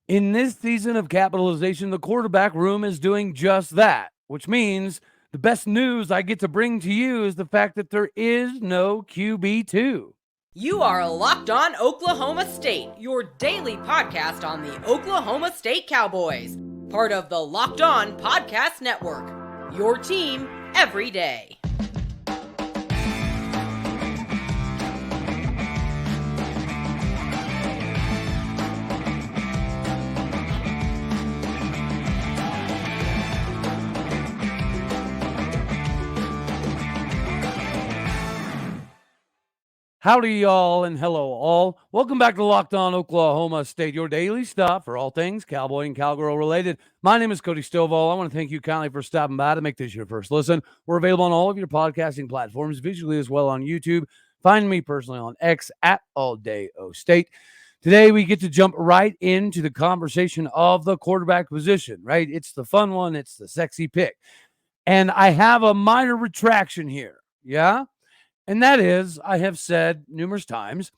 In this season of capitalization, the quarterback room is doing just that, which means the best news I get to bring to you is the fact that there is no QB2. You are Locked On Oklahoma State, your daily podcast on the Oklahoma State Cowboys, part of the Locked On Podcast Network, your team every day. Howdy, y'all, and hello, all. Welcome back to Locked On Oklahoma State, your daily stop for all things Cowboy and Cowgirl related. My name is Cody Stovall. I want to thank you kindly for stopping by to make this your first listen. We're available on all of your podcasting platforms, visually as well on YouTube. Find me personally on X at AllDayOState. Today, we get to jump right into the conversation of the quarterback position, right? It's the fun one. It's the sexy pick. And I have a minor retraction here, yeah? And that is, I have said numerous times,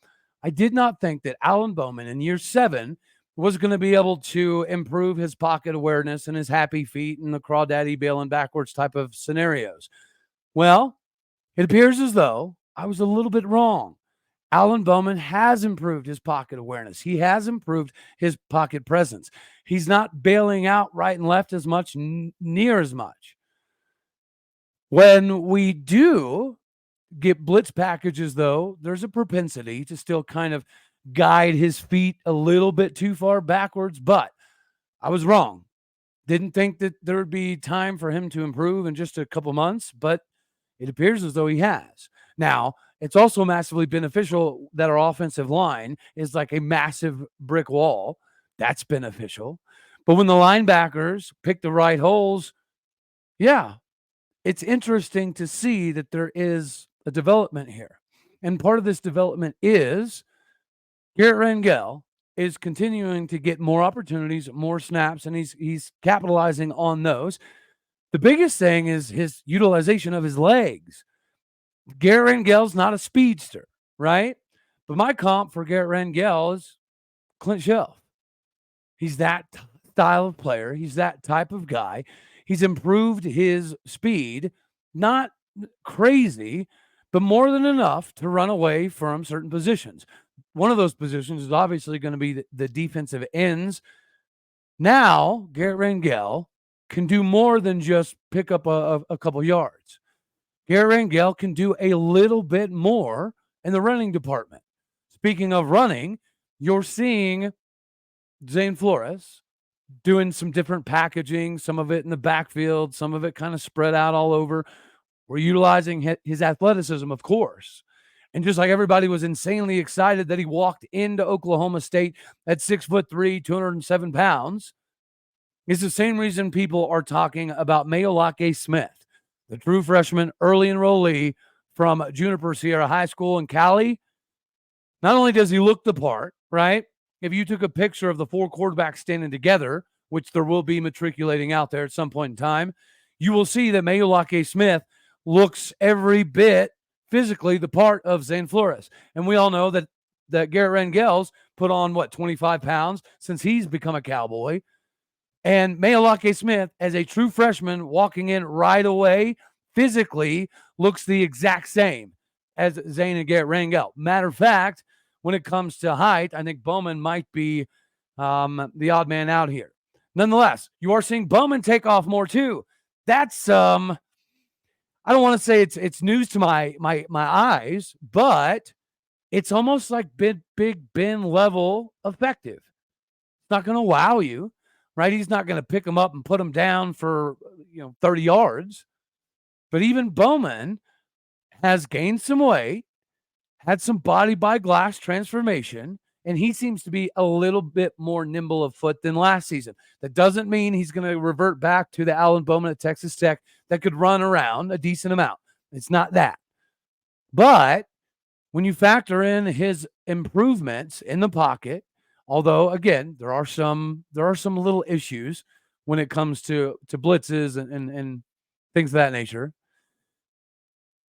I did not think that Alan Bowman in year 7 was going to be able to improve his pocket awareness and his happy feet and the crawdaddy bailing backwards type of scenarios. Well, it appears as though I was a little bit wrong. Alan Bowman has improved his pocket awareness. He has improved his pocket presence. He's not bailing out right and left as much, near as much. When we do get blitz packages, though, there's a propensity to still kind of guide his feet a little bit too far backwards, but I was wrong. Didn't think that there would be time for him to improve in just a couple months, but it appears as though he has. Now, it's also massively beneficial that our offensive line is like a massive brick wall. That's beneficial. But when the linebackers pick the right holes, yeah, it's interesting to see that there is a development here. And part of this development is Garret Rangel is continuing to get more opportunities, more snaps, and he's capitalizing on those. The biggest thing is his utilization of his legs. Garret Rangel's not a speedster, right? But my comp for Garret Rangel is Clint Shelf. He's that style of player. He's that type of guy. He's improved his speed, not crazy, but more than enough to run away from certain positions. One of those positions is obviously going to be the defensive ends. Now, Garret Rangel can do more than just pick up a couple yards. Garret Rangel can do a little bit more in the running department. Speaking of running, you're seeing Zane Flores doing some different packaging, some of it in the backfield, some of it kind of spread out all over. We're utilizing his athleticism, of course. And just like everybody was insanely excited that he walked into Oklahoma State at 6'3", 207 pounds, it's the same reason people are talking about Mayolake Smith, the true freshman early enrollee from Juniper Sierra High School in Cali. Not only does he look the part, right? If you took a picture of the 4 quarterbacks standing together, which there will be matriculating out there at some point in time, you will see that Mayolake Smith looks every bit physically the part of Zane Flores. And we all know that Garret Rangel's put on, 25 pounds since he's become a Cowboy. And Mayolake Smith, as a true freshman walking in right away, physically looks the exact same as Zane and Garret Rangel. Matter of fact, when it comes to height, I think Bowman might be the odd man out here. Nonetheless, you are seeing Bowman take off more too. That's I don't want to say it's news to my eyes, but it's almost like Big Ben level effective. It's not going to wow you, right? He's not going to pick him up and put him down for 30 yards. But even Bowman has gained some weight, had some body by glass transformation, and he seems to be a little bit more nimble of foot than last season. That doesn't mean he's going to revert back to the Alan Bowman at Texas Tech that could run around a decent amount. It's not that. But when you factor in his improvements in the pocket, although, again, there are some little issues when it comes to blitzes and things of that nature.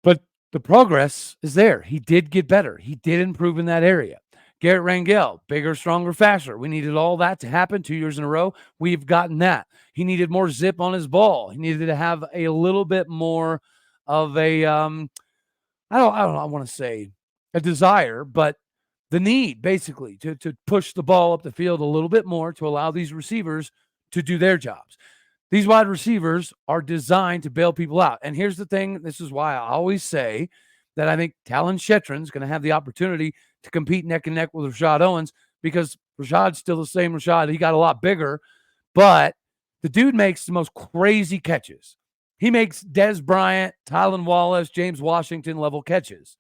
But the progress is there. He did get better. He did improve in that area. Garret Rangel, bigger, stronger, faster. We needed all that to happen 2 years in a row. We've gotten that. He needed more zip on his ball. He needed to have a little bit more of a, I want to say a desire, but the need basically to push the ball up the field a little bit more to allow these receivers to do their jobs. These wide receivers are designed to bail people out. And here's the thing. This is why I always say that I think Talon Shetron's going to have the opportunity to compete neck and neck with Rashad Owens, because Rashad's still the same Rashad. He got a lot bigger, but the dude makes the most crazy catches. He makes Dez Bryant, Tylan Wallace, James Washington level catches.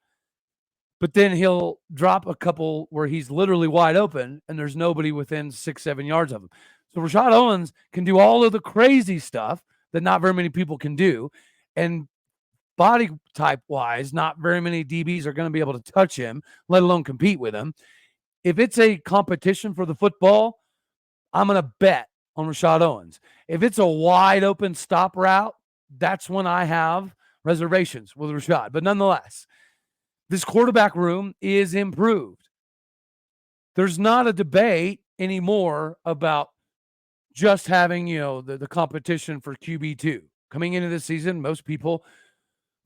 But then he'll drop a couple where he's literally wide open and there's nobody within 6-7 yards of him. So Rashad Owens can do all of the crazy stuff that not very many people can do. And body type wise, not very many DBs are going to be able to touch him, let alone compete with him. If it's a competition for the football, I'm going to bet on Rashad Owens. If it's a wide open stop route, that's when I have reservations with Rashad. But nonetheless, this quarterback room is improved. There's not a debate anymore about just having, the competition for QB2. Coming into this season, most people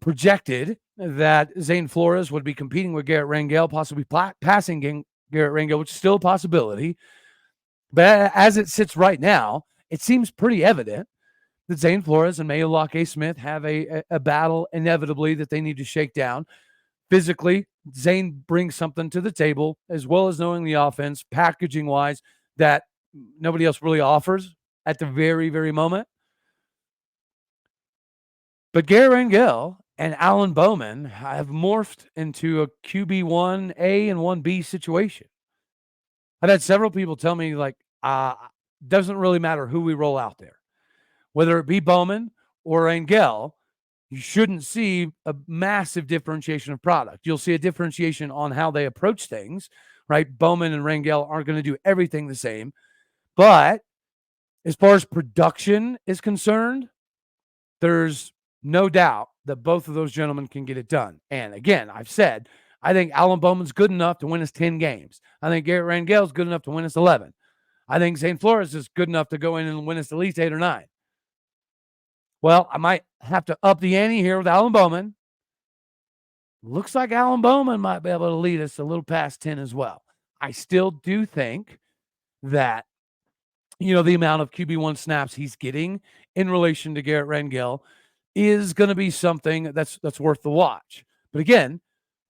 projected that Zane Flores would be competing with Garret Rangel, possibly passing Garret Rangel, which is still a possibility. But as it sits right now, it seems pretty evident that Zane Flores and Mayo Locke Smith have a battle inevitably that they need to shake down. Physically, Zane brings something to the table, as well as knowing the offense, packaging-wise, that nobody else really offers at the very, very moment. But Garret Rangel and Alan Bowman have morphed into a QB1A and 1B situation. I've had several people tell me, doesn't really matter who we roll out there. Whether it be Bowman or Rangel, you shouldn't see a massive differentiation of product. You'll see a differentiation on how they approach things, right? Bowman and Rangel aren't going to do everything the same. But as far as production is concerned, there's no doubt that both of those gentlemen can get it done. And again, I've said, I think Alan Bowman's good enough to win us 10 games. I think Garret Rangel is good enough to win us 11. I think Zane Flores is good enough to go in and win us at least 8 or 9. Well, I might have to up the ante here with Alan Bowman. Looks like Alan Bowman might be able to lead us a little past 10 as well. I still do think that, the amount of QB1 snaps he's getting in relation to Garret Rangel is going to be something that's worth the watch. But again,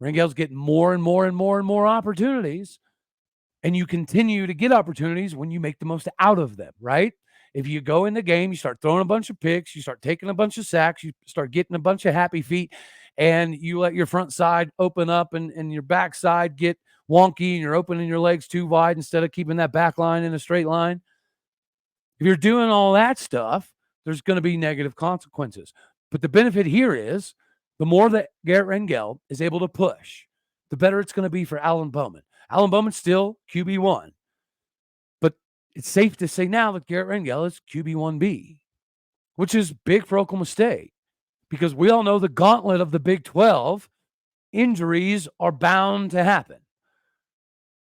Rangel's getting more and more and more and more opportunities, and you continue to get opportunities when you make the most out of them, right? If you go in the game, you start throwing a bunch of picks, you start taking a bunch of sacks, you start getting a bunch of happy feet, and you let your front side open up and your back side get wonky, and you're opening your legs too wide instead of keeping that back line in a straight line. If you're doing all that stuff, there's going to be negative consequences. But the benefit here is the more that Garret Rangel is able to push, the better it's going to be for Alan Bowman. Alan Bowman's still QB1. But it's safe to say now that Garret Rangel is QB1B, which is big for Oklahoma State, because we all know the gauntlet of the Big 12, injuries are bound to happen.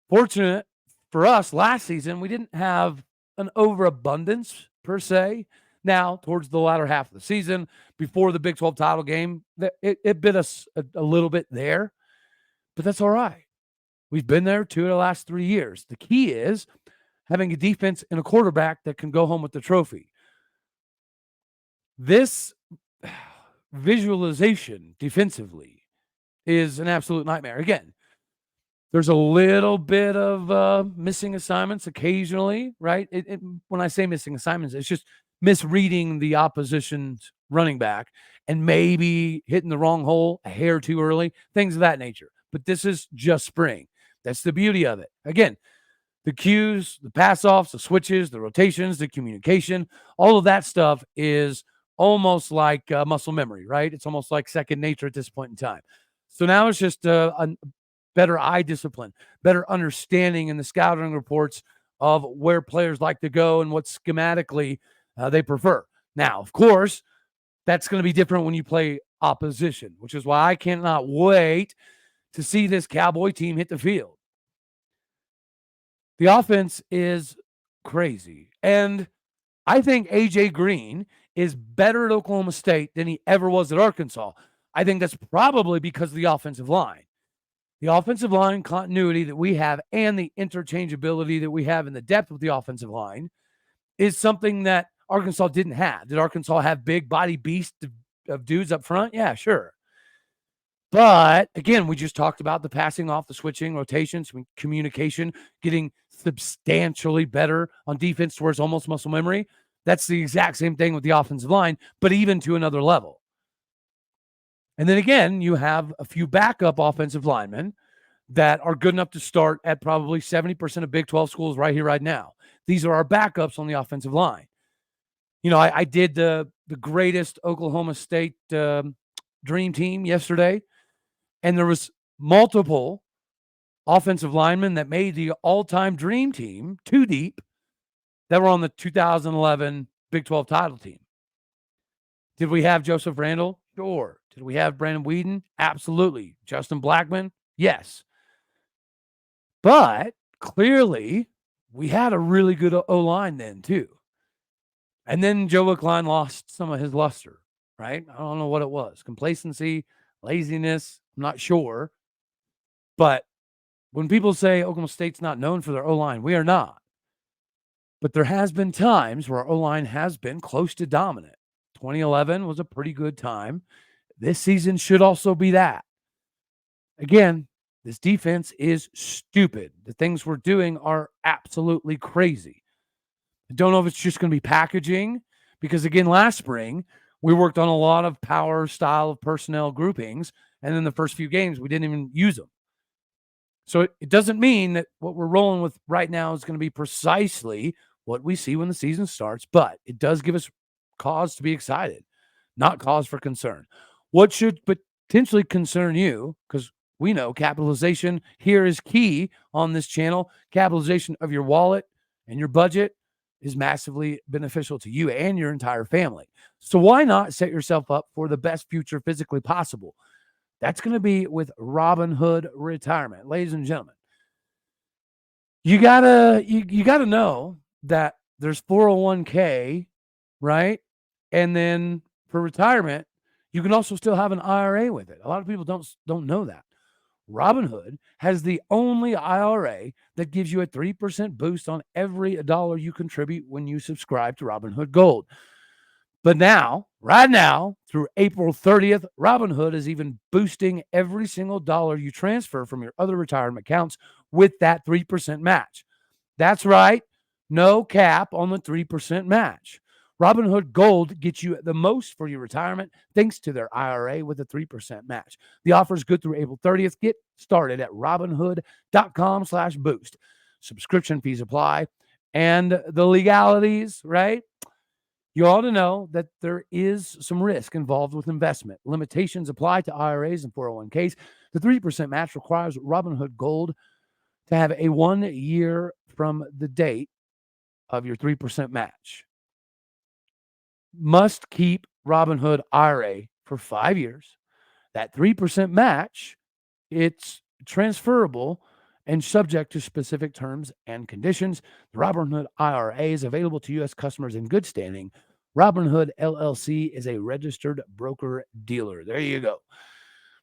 Fortunate for us, last season, we didn't have an overabundance per se. Now, towards the latter half of the season, before the Big 12 title game, it bit us a little bit there, but that's all right. We've been there 2 of the last 3 years. The key is having a defense and a quarterback that can go home with the trophy. This visualization defensively is an absolute nightmare. Again, there's a little bit of missing assignments occasionally, right? When I say missing assignments, it's just misreading the opposition's running back and maybe hitting the wrong hole a hair too early, things of that nature. But this is just spring. That's the beauty of it. Again, the cues, the pass-offs, the switches, the rotations, the communication, all of that stuff is almost like muscle memory, right? It's almost like second nature at this point in time. So now it's just a better eye discipline, better understanding in the scouting reports of where players like to go and what schematically they prefer. Now, of course, that's going to be different when you play opposition, which is why I cannot wait to see this Cowboy team hit the field. The offense is crazy. And I think A.J. Green is better at Oklahoma State than he ever was at Arkansas. I think that's probably because of the offensive line. The offensive line continuity that we have and the interchangeability that we have in the depth of the offensive line is something that Arkansas didn't have. Did Arkansas have big body beasts of dudes up front? Yeah, sure. But again, we just talked about the passing off, the switching, rotations, communication, getting substantially better on defense towards almost muscle memory. That's the exact same thing with the offensive line, but even to another level. And then again, you have a few backup offensive linemen that are good enough to start at probably 70% of Big 12 schools right here, right now. These are our backups on the offensive line. You know, I did the greatest Oklahoma State dream team yesterday, and there was multiple offensive linemen that made the all-time dream team, two deep, that were on the 2011 Big 12 title team. Did we have Joseph Randall? Sure. Did we have Brandon Whedon? Absolutely. Justin Blackman? Yes. But clearly, we had a really good O-line then, too. And then Joe Wickline lost some of his luster, right? I don't know what it was. Complacency, laziness, I'm not sure. But when people say Oklahoma State's not known for their O-line, we are not. But there has been times where our O-line has been close to dominant. 2011 was a pretty good time. This season should also be that. Again, this defense is stupid. The things we're doing are absolutely crazy. I don't know if it's just going to be packaging, because again, last spring, we worked on a lot of power style of personnel groupings, and in the first few games, we didn't even use them. So it doesn't mean that what we're rolling with right now is going to be precisely what we see when the season starts, but it does give us cause to be excited, not cause for concern. What should potentially concern you, because we know capitalization here is key on this channel. Capitalization of your wallet and your budget is massively beneficial to you and your entire family. So why not set yourself up for the best future physically possible? That's going to be with Robinhood Retirement. Ladies and gentlemen, you gotta know that there's 401k, right? And then for retirement, you can also still have an IRA with it. A lot of people don't know that. Robinhood has the only IRA that gives you a 3% boost on every dollar you contribute when you subscribe to Robinhood Gold. But now, right now, through April 30th, Robinhood is even boosting every single dollar you transfer from your other retirement accounts with that 3% match. That's right, no cap on the 3% match. Robinhood Gold gets you the most for your retirement thanks to their IRA with a 3% match. The offer is good through April 30th. Get started at robinhood.com/boost. Subscription fees apply. And the legalities, right? You ought to know that there is some risk involved with investment. Limitations apply to IRAs and 401ks. The 3% match requires Robinhood Gold to have a 1 year from the date of your 3% match. Must keep Robinhood IRA for 5 years. That 3% match, it's transferable and subject to specific terms and conditions. The Robinhood IRA is available to U.S. customers in good standing. Robinhood LLC is a registered broker-dealer. There you go.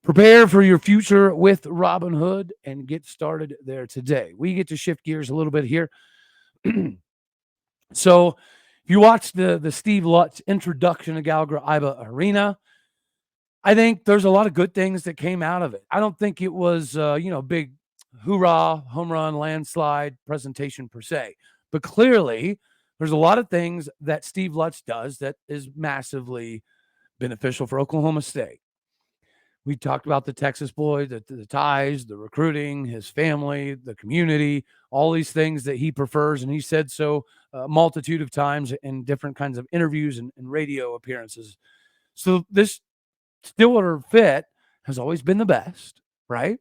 Prepare for your future with Robinhood and get started there today. We get to shift gears a little bit here. So if you watched the Steve Lutz introduction to Gallagher Iba Arena, I think there's a lot of good things that came out of it. I don't think it was, big hoorah, home run, landslide presentation per se. But clearly, there's a lot of things that Steve Lutz does that is massively beneficial for Oklahoma State. We talked about the Texas boy, the ties, the recruiting, his family, the community, all these things that he prefers. And he said so a multitude of times in different kinds of interviews and radio appearances. So this Stillwater fit has always been the best, right?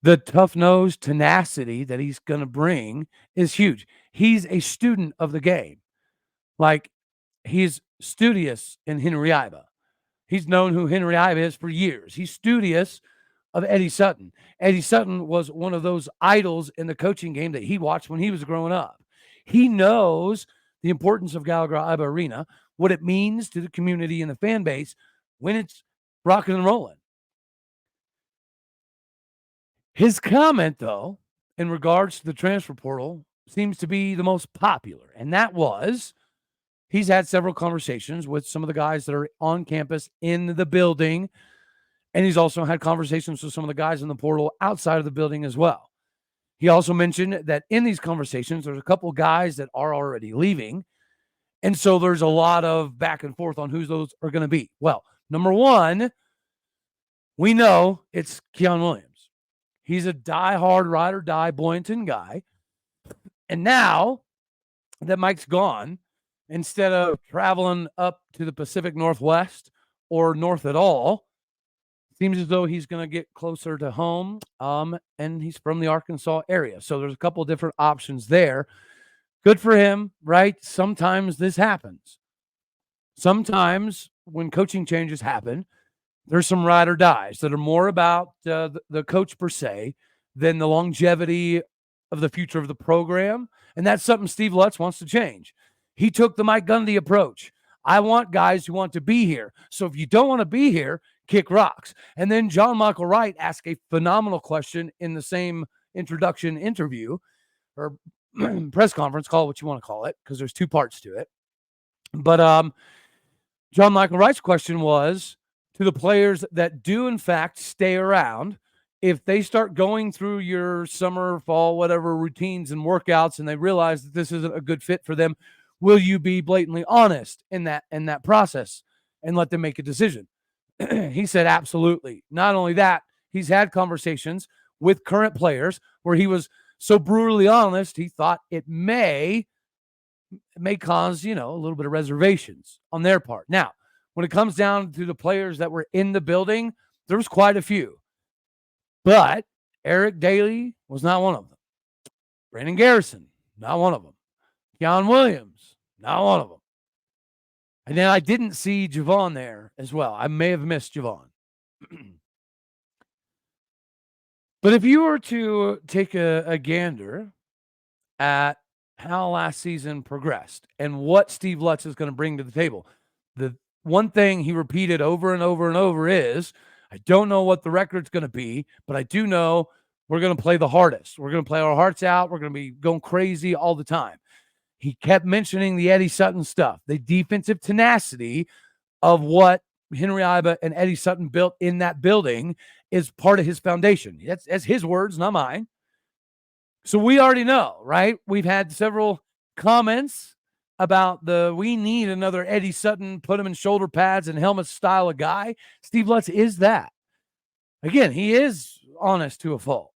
The tough-nosed tenacity that he's going to bring is huge. He's a student of the game. Like, he's studious in Henry Iba. He's known who Henry Iba is for years. He's studious of Eddie Sutton. Eddie Sutton was one of those idols in the coaching game that he watched when he was growing up. He knows the importance of Gallagher-Iba Arena, what it means to the community and the fan base when it's rocking and rolling. His comment, though, in regards to the transfer portal seems to be the most popular, and that was he's had several conversations with some of the guys that are on campus in the building, and he's also had conversations with some of the guys in the portal outside of the building as well. He also mentioned that in these conversations, there's a couple of guys that are already leaving, and so there's a lot of back and forth on who those are going to be. Well, number one, we know it's Keon Williams. He's a diehard ride or die Boynton guy. And now that Mike's gone, instead of traveling up to the Pacific Northwest or north at all, seems as though he's going to get closer to home. And he's from the Arkansas area. So there's a couple of different options there. Good for him, right? Sometimes this happens. Sometimes when coaching changes happen, there's some ride or dies that are more about the coach per se than the longevity of the future of the program. And that's something Steve Lutz wants to change. He took the Mike Gundy approach. I want guys who want to be here. So if you don't want to be here, kick rocks. And then John Michael Wright asked a phenomenal question in the same introduction interview or press conference, call it what you want to call it, because there's two parts to it. But John Michael Wright's question was, to the players that do, in fact, stay around, if they start going through your summer, fall, whatever routines and workouts, and they realize that this isn't a good fit for them, will you be blatantly honest in that process and let them make a decision? He said, absolutely. Not only that, he's had conversations with current players where he was so brutally honest, he thought it may cause, a little bit of reservations on their part. Now, when it comes down to the players that were in the building, there was quite a few. But Eric Daly was not one of them. Brandon Garrison, not one of them. Keon Williams, not one of them. And then I didn't see Javon there as well. I may have missed Javon. But if you were to take a gander at how last season progressed and what Steve Lutz is going to bring to the table, the one thing he repeated over and over and over is, I don't know what the record's going to be, but I do know we're going to play the hardest. We're going to play our hearts out. We're going to be going crazy all the time. He kept mentioning the Eddie Sutton stuff, the defensive tenacity of what Henry Iba and Eddie Sutton built in that building is part of his foundation. That's his words, not mine. So we already know, right? We've had several comments about we need another Eddie Sutton, put him in shoulder pads and helmet style of guy. Steve Lutz is that. Again, he is honest to a fault.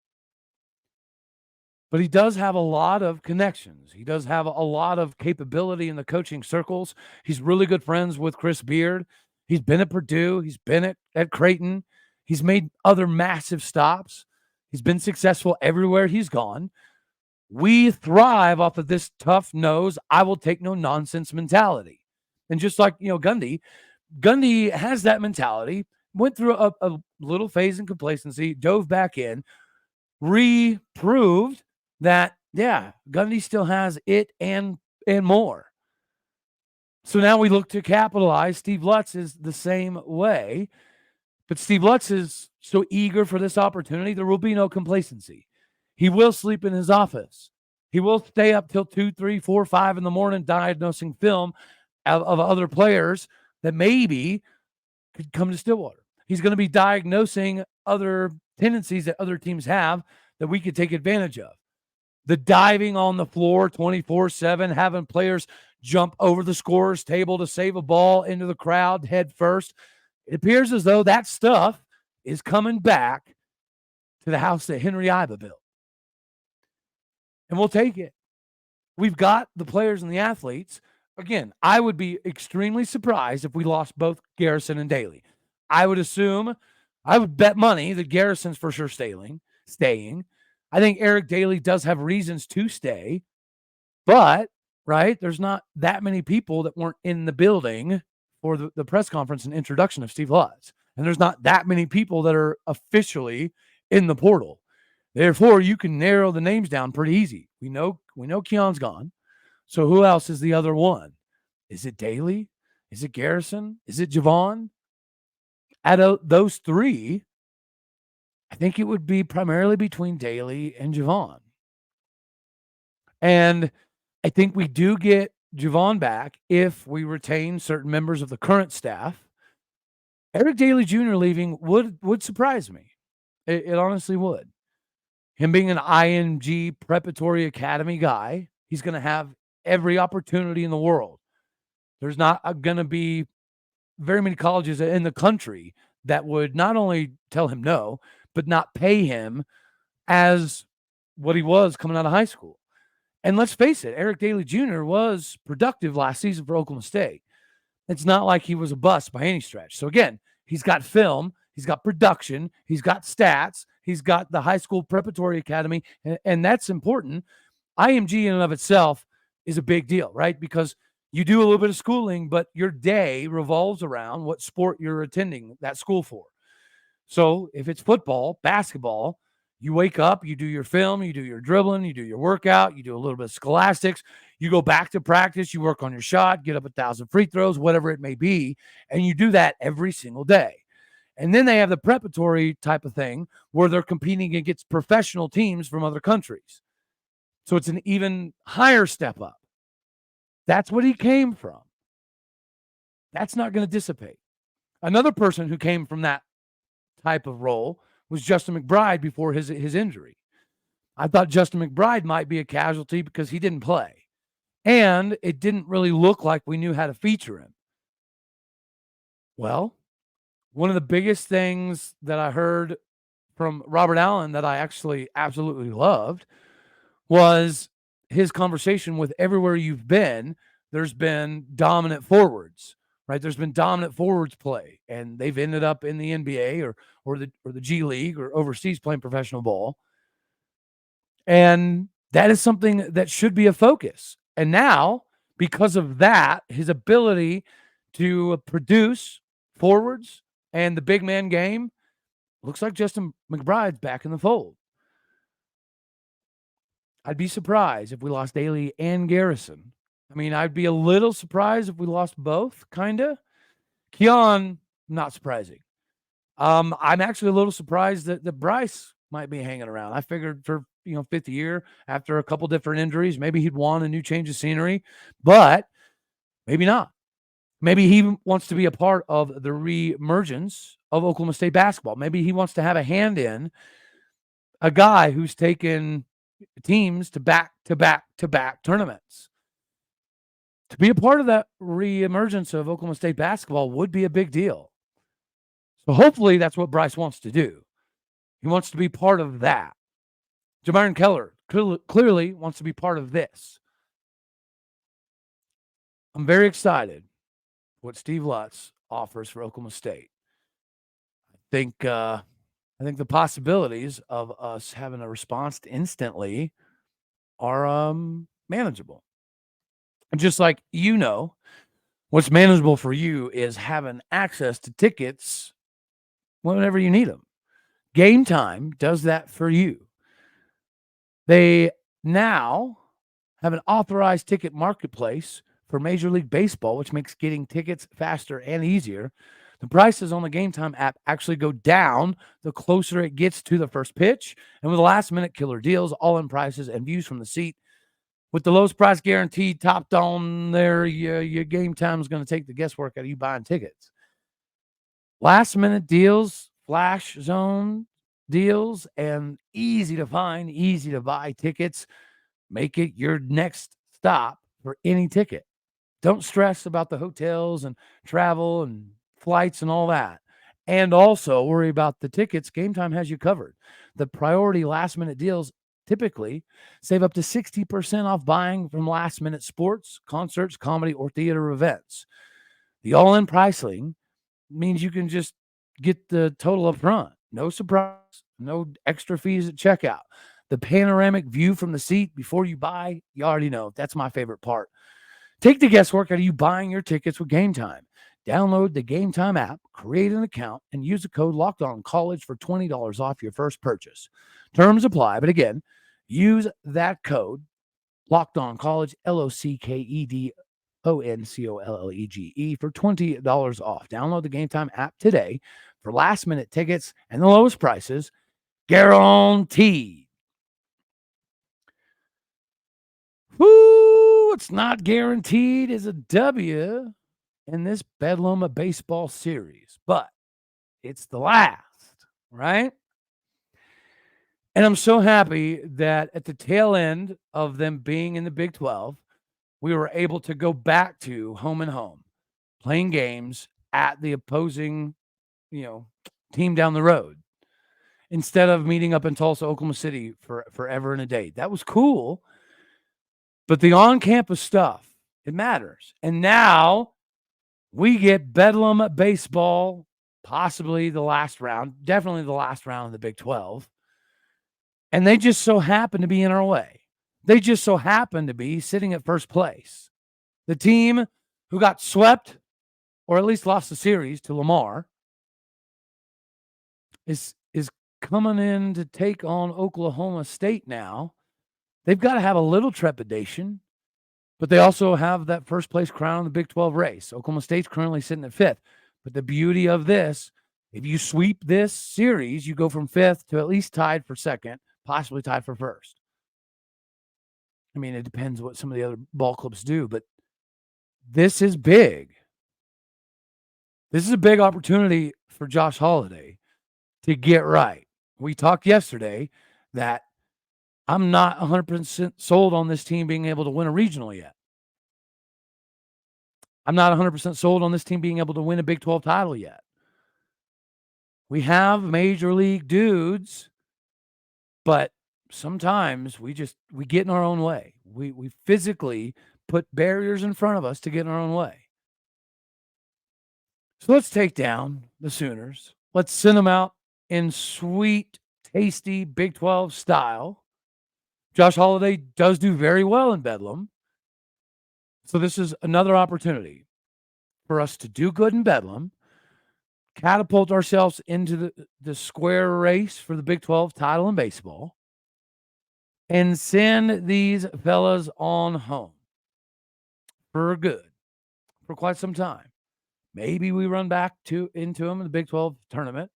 But he does have a lot of connections. He does have a lot of capability in the coaching circles. He's really good friends with Chris Beard. He's been at Purdue. He's been at Creighton. He's made other massive stops. He's been successful everywhere he's gone. We thrive off of this tough nose, I will take no nonsense mentality. And just like, Gundy has that mentality, went through a little phase in complacency, dove back in, reproved that, yeah, Gundy still has it and more. So now we look to capitalize. Steve Lutz is the same way, but Steve Lutz is so eager for this opportunity, there will be no complacency. He will sleep in his office. He will stay up till 2, 3, 4, 5 in the morning diagnosing film of other players that maybe could come to Stillwater. He's going to be diagnosing other tendencies that other teams have that we could take advantage of. The diving on the floor 24/7, having players jump over the scorer's table to save a ball into the crowd head first. It appears as though that stuff is coming back to the house that Henry Iba built. And we'll take it. We've got the players and the athletes. Again, I would be extremely surprised if we lost both Garrison and Daly. I would bet money that Garrison's for sure staying. I think Eric Daly does have reasons to stay, but, right, there's not that many people that weren't in the building for the press conference and introduction of Steve Lutz. And there's not that many people that are officially in the portal. Therefore, you can narrow the names down pretty easy. We know Keon's gone. So who else is the other one? Is it Daly? Is it Garrison? Is it Javon? Out of those three, I think it would be primarily between Daly and Javon. And I think we do get Javon back if we retain certain members of the current staff. Eric Daly Jr. leaving would surprise me. It honestly would. Him being an IMG preparatory academy guy, he's going to have every opportunity in the world. There's not going to be very many colleges in the country that would not only tell him no, but not pay him as what he was coming out of high school. And let's face it, Eric Daly Jr. was productive last season for Oklahoma State. It's not like he was a bust by any stretch. So again, he's got film, he's got production, he's got stats, he's got the high school preparatory academy, and that's important. IMG in and of itself is a big deal, right? Because you do a little bit of schooling, but your day revolves around what sport you're attending that school for. So if it's football, basketball, you wake up, you do your film, you do your dribbling, you do your workout, you do a little bit of scholastics, you go back to practice, you work on your shot, get up 1,000 free throws, whatever it may be, and you do that every single day. And then they have the preparatory type of thing where they're competing against professional teams from other countries. So it's an even higher step up. That's what he came from. That's not going to dissipate. Another person who came from that type of role was Justin McBride before his injury. I thought Justin McBride might be a casualty because he didn't play. And it didn't really look like we knew how to feature him. Well, one of the biggest things that I heard from Robert Allen that I actually absolutely loved was his conversation with Everywhere You've Been. There's been dominant forwards, right? There's been dominant forwards play, and they've ended up in the NBA or the G League or overseas playing professional ball. And that is something that should be a focus. And now, because of that, his ability to produce forwards and the big man game, looks like Justin McBride's back in the fold. I'd be surprised if we lost Daly and Garrison. I mean, I'd be a little surprised if we lost both, kind of. Keon, not surprising. I'm actually a little surprised that Bryce might be hanging around. I figured for, fifth year, after a couple different injuries, maybe he'd want a new change of scenery, but maybe not. Maybe he wants to be a part of the re-emergence of Oklahoma State basketball. Maybe he wants to have a hand in a guy who's taken teams to back-to-back-to-back tournaments. To be a part of that re-emergence of Oklahoma State basketball would be a big deal. So hopefully that's what Bryce wants to do. He wants to be part of that. Jamarian Keller clearly wants to be part of this. I'm very excited what Steve Lutz offers for Oklahoma State. I think the possibilities of us having a response instantly are manageable. And just like what's manageable for you is having access to tickets whenever you need them. Game Time does that for you. They now have an authorized ticket marketplace for Major League Baseball, which makes getting tickets faster and easier. The prices on the Game Time app actually go down the closer it gets to the first pitch. And with last-minute killer deals, all-in prices, and views from the seat, with the lowest price guaranteed topped on there, your Game Time is going to take the guesswork out of you buying tickets. Last-minute deals, flash zone deals, and easy to find, easy to buy tickets make it your next stop for any ticket. Don't stress about the hotels and travel and flights and all that. And also worry about the tickets. Game Time has you covered. The priority last-minute deals typically save up to 60% off buying from last-minute sports, concerts, comedy, or theater events. The all-in pricing means you can just get the total up front. No surprise, no extra fees at checkout. The panoramic view from the seat before you buy, you already know. That's my favorite part. Take the guesswork out of you buying your tickets with Game Time. Download the Game Time app, create an account, and use the code LOCKEDONCollege for $20 off your first purchase. Terms apply, but again, use that code LOCKEDONCollege, LOCKEDONCOLLEGE for $20 off. Download the Game Time app today for last-minute tickets and the lowest prices, guaranteed. Woo! It's not guaranteed is a W in this Bedlam Baseball series, but it's the last, right? And I'm so happy that at the tail end of them being in the Big 12, we were able to go back to home and home, playing games at the opposing, team down the road, instead of meeting up in Tulsa, Oklahoma City for forever and a day. That was cool. But the on-campus stuff, it matters. And now we get Bedlam Baseball, possibly the last round, definitely the last round of the Big 12. And they just so happen to be in our way. They just so happen to be sitting at first place. The team who got swept, or at least lost the series to Lamar, is coming in to take on Oklahoma State now. They've got to have a little trepidation, but they also have that first place crown in the Big 12 race. Oklahoma State's currently sitting at fifth. But the beauty of this, if you sweep this series, you go from fifth to at least tied for second, possibly tied for first. I mean, it depends what some of the other ball clubs do, but this is big. This is a big opportunity for Josh Holliday to get right. We talked yesterday that I'm not 100% sold on this team being able to win a regional yet. I'm not 100% sold on this team being able to win a Big 12 title yet. We have major league dudes, but sometimes we get in our own way. We physically put barriers in front of us to get in our own way. So let's take down the Sooners. Let's send them out in sweet, tasty Big 12 style. Josh Holliday does do very well in Bedlam. So this is another opportunity for us to do good in Bedlam, catapult ourselves into the square race for the Big 12 title in baseball, and send these fellas on home for good for quite some time. Maybe we run back into them in the Big 12 tournament.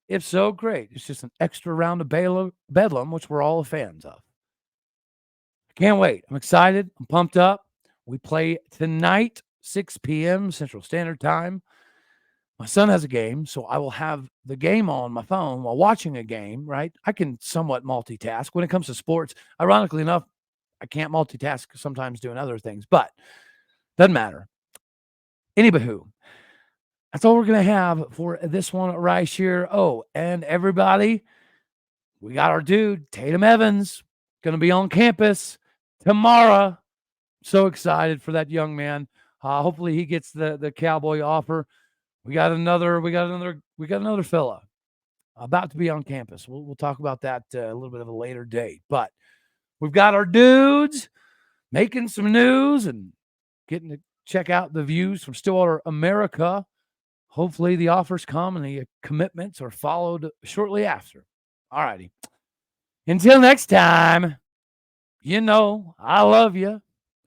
If so, great. It's just an extra round of Bedlam, which we're all fans of. Can't wait. I'm excited. I'm pumped up. We play tonight, 6 p.m. Central Standard Time. My son has a game, so I will have the game on my phone while watching a game, right? I can somewhat multitask. When it comes to sports, ironically enough, I can't multitask sometimes doing other things, but doesn't matter. Anywho, that's all we're going to have for this one right here. Oh, and everybody, we got our dude, Tatum Evans, going to be on campus tomorrow. So excited for that young man. Hopefully he gets the Cowboy offer. We got another fella about to be on campus. We'll talk about that a little bit of a later date. But we've got our dudes making some news and getting to check out the views from Stillwater, America. Hopefully the offers come and the commitments are followed shortly after. All righty. Until next time, I love you.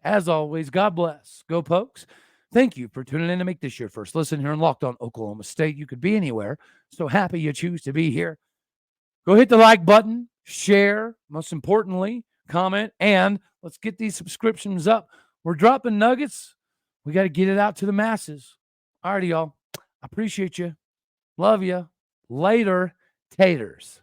As always, God bless. Go Pokes. Thank you for tuning in to make this your first listen here in Locked On Oklahoma State. You could be anywhere. So happy you choose to be here. Go hit the like button, share, most importantly, comment, and let's get these subscriptions up. We're dropping nuggets. We got to get it out to the masses. All righty, y'all. I appreciate you. Love you. Later, taters.